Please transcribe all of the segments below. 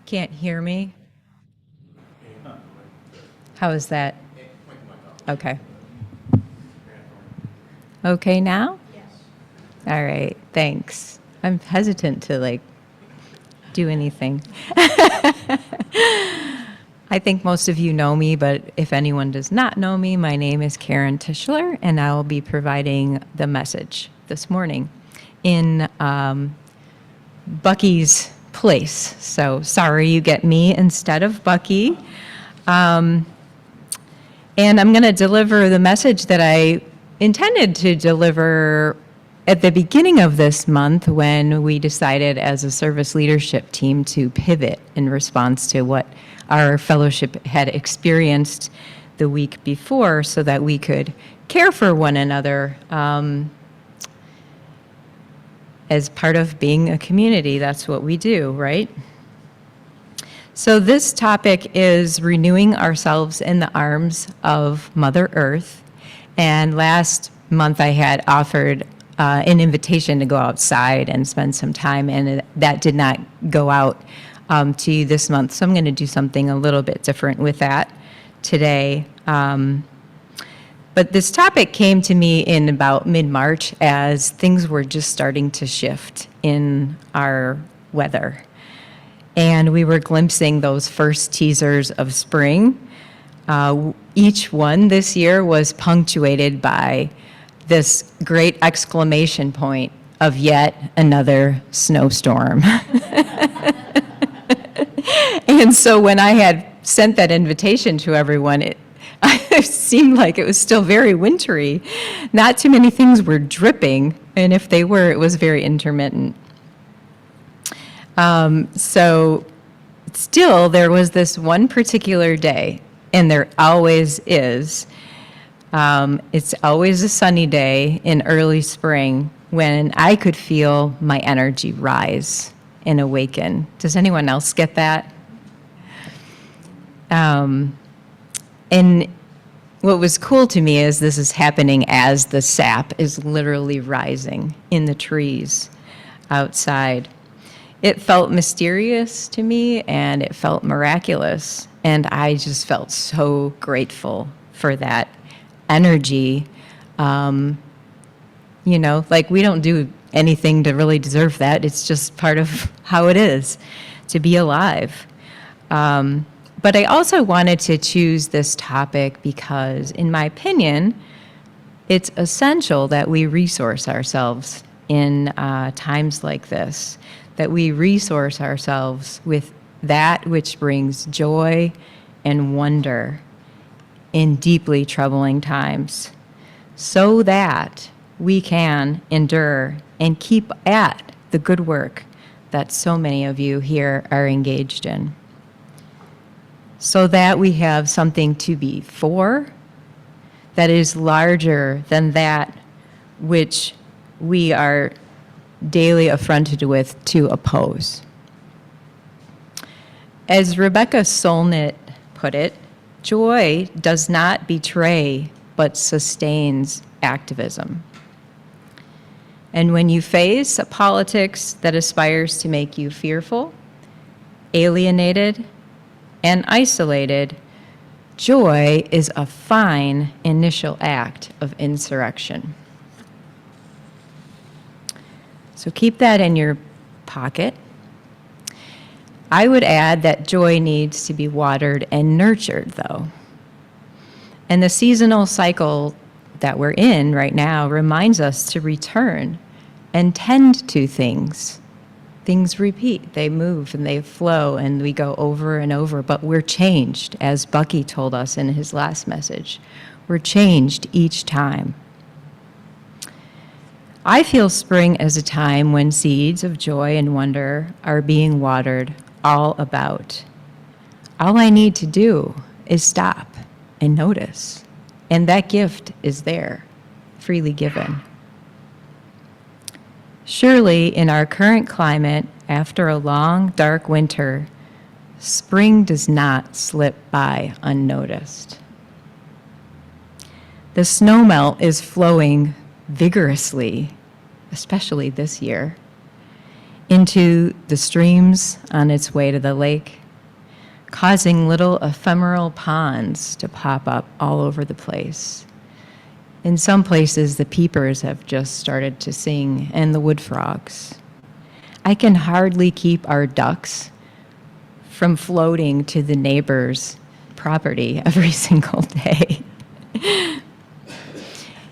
Can't hear me? How is that? Okay. Okay now? Yes. All right, thanks. I'm hesitant to do anything. I think most of you know me, but if anyone does not know me, my name is Keren Tischler, and I will be providing the message this morning in Bucky's place. So sorry you get me instead of Bucky. And I'm going to deliver the message that I intended to deliver at the beginning of this month when we decided as a service leadership team to pivot in response to what our fellowship had experienced the week before so that we could care for one another as part of being a community. That's what we do, right? So this topic is renewing ourselves in the arms of Mother Earth. And last month I had offered an invitation to go outside and spend some time, and that did not go out to you this month. So I'm going to do something a little bit different with that today. But this topic came to me in about mid-March as things were just starting to shift in our weather. And we were glimpsing those first teasers of spring. Each one this year was punctuated by this great exclamation point of yet another snowstorm. And so when I had sent that invitation to everyone, it seemed like it was still very wintry. Not too many things were dripping, and if they were, it was very intermittent. So still, there was this one particular day, and there always is. It's always a sunny day in early spring when I could feel my energy rise and awaken. Does anyone else get that? And what was cool to me is this is happening as the sap is literally rising in the trees outside. It felt mysterious to me, and it felt miraculous, and I just felt so grateful for that energy. We don't do anything to really deserve that. It's just part of how it is to be alive. But I also wanted to choose this topic because, in my opinion, it's essential that we resource ourselves in times like this, that we resource ourselves with that which brings joy and wonder in deeply troubling times, so that we can endure and keep at the good work that so many of you here are engaged in, so that we have something to be for that is larger than that which we are daily affronted with to oppose. As Rebecca Solnit put it, joy does not betray but sustains activism. And when you face a politics that aspires to make you fearful, alienated, and isolated, joy is a fine initial act of insurrection. So keep that in your pocket. I would add that joy needs to be watered and nurtured, though. And the seasonal cycle that we're in right now reminds us to return and tend to things. Things repeat, they move and they flow, and we go over and over, but we're changed, as Bucky told us in his last message. We're changed each time. I feel spring as a time when seeds of joy and wonder are being watered all about. All I need to do is stop and notice, and that gift is there, freely given. Surely, in our current climate, after a long, dark winter, spring does not slip by unnoticed. The snowmelt is flowing vigorously, especially this year, into the streams on its way to the lake, causing little ephemeral ponds to pop up all over the place. In some places, the peepers have just started to sing, and the wood frogs. I can hardly keep our ducks from floating to the neighbor's property every single day.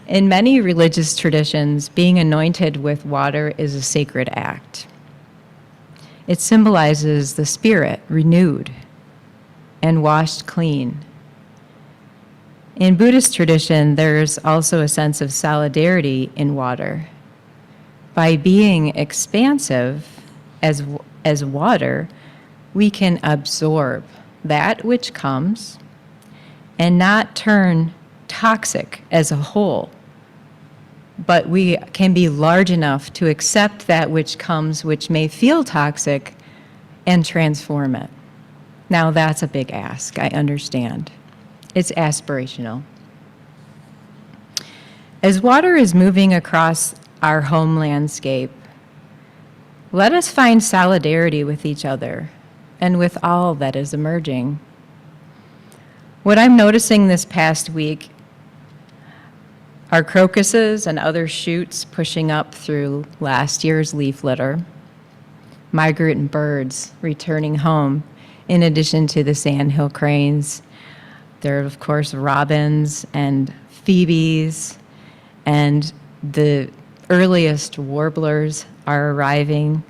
In many religious traditions, being anointed with water is a sacred act. It symbolizes the spirit renewed and washed clean. In Buddhist tradition, there's also a sense of solidarity in water. By being expansive as water, we can absorb that which comes and not turn toxic as a whole. But we can be large enough to accept that which comes, which may feel toxic, and transform it. Now, that's a big ask, I understand. It's aspirational. As water is moving across our home landscape, let us find solidarity with each other and with all that is emerging. What I'm noticing this past week are crocuses and other shoots pushing up through last year's leaf litter, migrant birds returning home, in addition to the sandhill cranes. There are, of course, robins and phoebes, and the earliest warblers are arriving.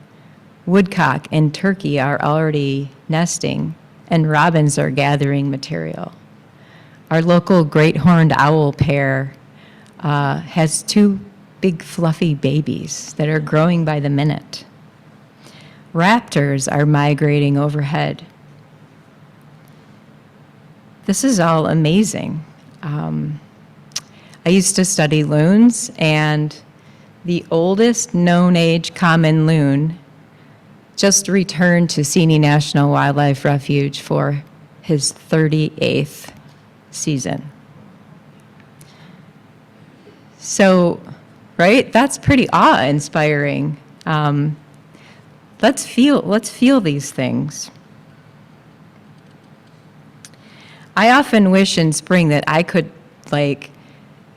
Woodcock and turkey are already nesting, and robins are gathering material. Our local great horned owl pair has 2 big fluffy babies that are growing by the minute. Raptors are migrating overhead. This is all amazing. I used to study loons, and the oldest known age common loon just returned to Seney National Wildlife Refuge for his 38th season. So, right, that's pretty awe-inspiring. Let's feel these things. I often wish in spring that I could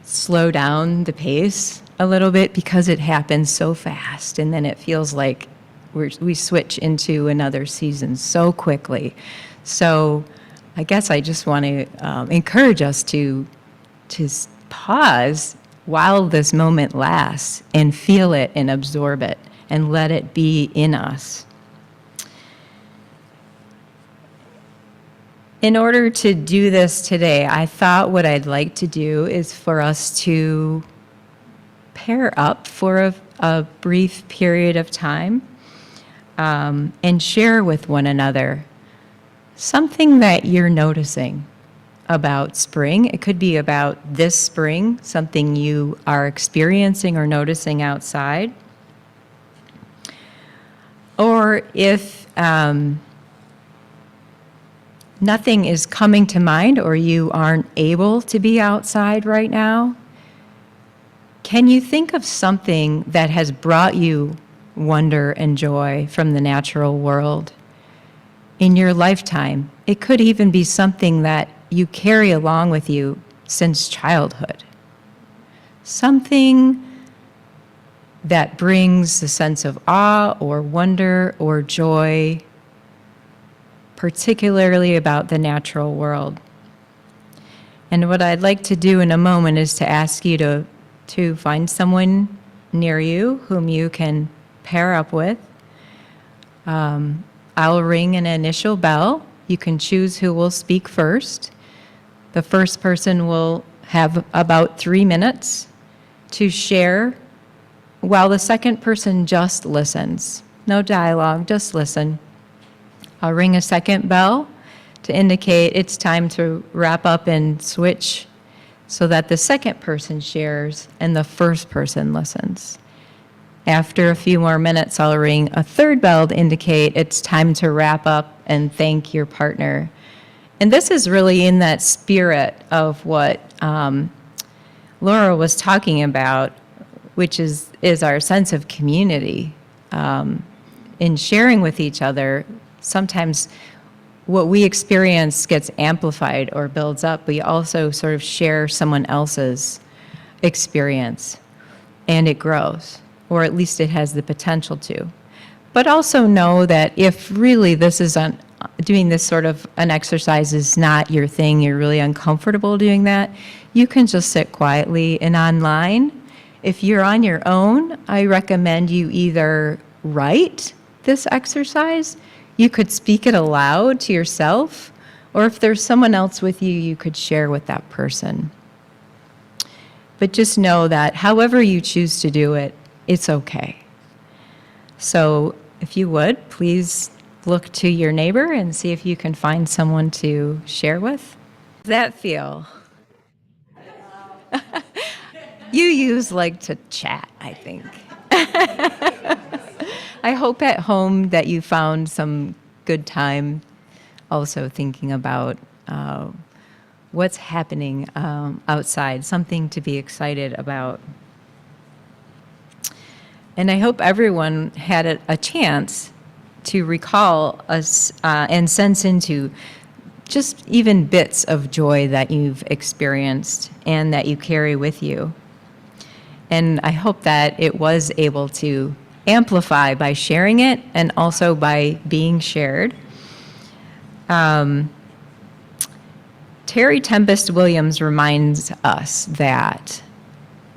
slow down the pace a little bit, because it happens so fast, and then it feels like we switch into another season so quickly. So I guess I just want to encourage us to pause while this moment lasts and feel it and absorb it and let it be in us. In order to do this today, I thought what I'd like to do is for us to pair up for a brief period of time and share with one another something that you're noticing about spring. It could be about this spring, something you are experiencing or noticing outside. Or if nothing is coming to mind, or you aren't able to be outside right now, can you think of something that has brought you wonder and joy from the natural world in your lifetime? It could even be something that you carry along with you since childhood. Something that brings a sense of awe or wonder or joy, particularly about the natural world. And what I'd like to do in a moment is to ask you to find someone near you whom you can pair up with. I'll ring an initial bell. You can choose who will speak first. The first person will have about 3 minutes to share, while the second person just listens. No dialogue, just listen. I'll ring a second bell to indicate it's time to wrap up and switch, so that the second person shares and the first person listens. After a few more minutes, I'll ring a third bell to indicate it's time to wrap up and thank your partner. And this is really in that spirit of what Laura was talking about, which is our sense of community. in sharing with each other, sometimes what we experience gets amplified or builds up. We also sort of share someone else's experience, and it grows, or at least it has the potential to. But also know that if really this is doing this sort of an exercise is not your thing, you're really uncomfortable doing that, you can just sit quietly and online. If you're on your own, I recommend you either write this exercise, you could speak it aloud to yourself, or if there's someone else with you, you could share with that person. But just know that however you choose to do it, it's okay. So if you would, please look to your neighbor and see if you can find someone to share with. How does that feel? You use like to chat, I think. I hope at home that you found some good time also thinking about what's happening outside, something to be excited about. And I hope everyone had a chance to recall us and sense into just even bits of joy that you've experienced and that you carry with you. And I hope that it was able to amplify by sharing it and also by being shared. Terry Tempest Williams reminds us that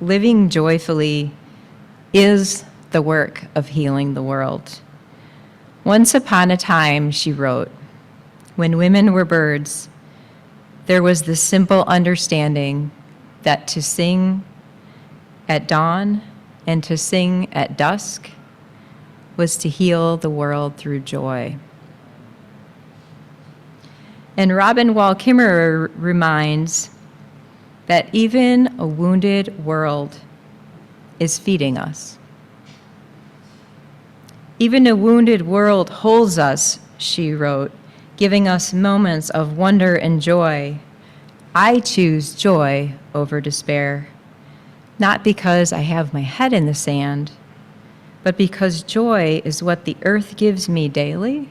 living joyfully is the work of healing the world. Once upon a time, she wrote, when women were birds, there was the simple understanding that to sing at dawn and to sing at dusk was to heal the world through joy. And Robin Wall Kimmerer reminds that even a wounded world is feeding us. Even a wounded world holds us, she wrote, giving us moments of wonder and joy. I choose joy over despair, not because I have my head in the sand, but because joy is what the earth gives me daily,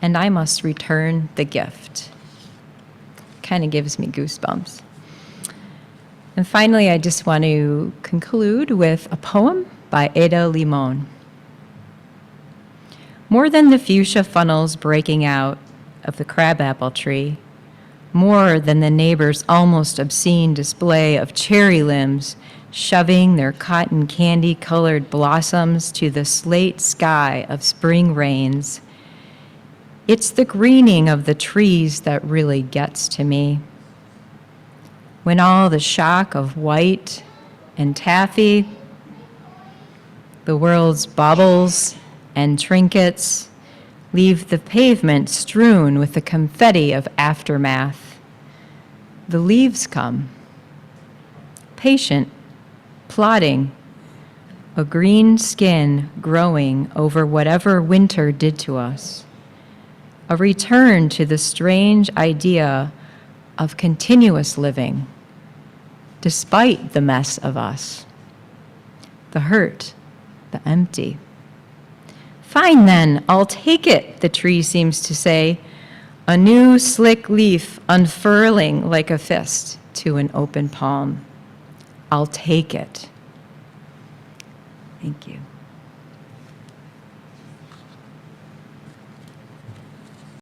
and I must return the gift. Kind of gives me goosebumps. And finally, I just want to conclude with a poem by Ada Limon. More than the fuchsia funnels breaking out of the crabapple tree, more than the neighbor's almost obscene display of cherry limbs shoving their cotton candy-colored blossoms to the slate sky of spring rains, it's the greening of the trees that really gets to me. When all the shock of white and taffy, the world's baubles and trinkets leave the pavement strewn with the confetti of aftermath, the leaves come, patient, plodding, a green skin growing over whatever winter did to us, a return to the strange idea of continuous living, despite the mess of us, the hurt, the empty. Fine then, I'll take it, the tree seems to say, a new slick leaf unfurling like a fist to an open palm. I'll take it. Thank you.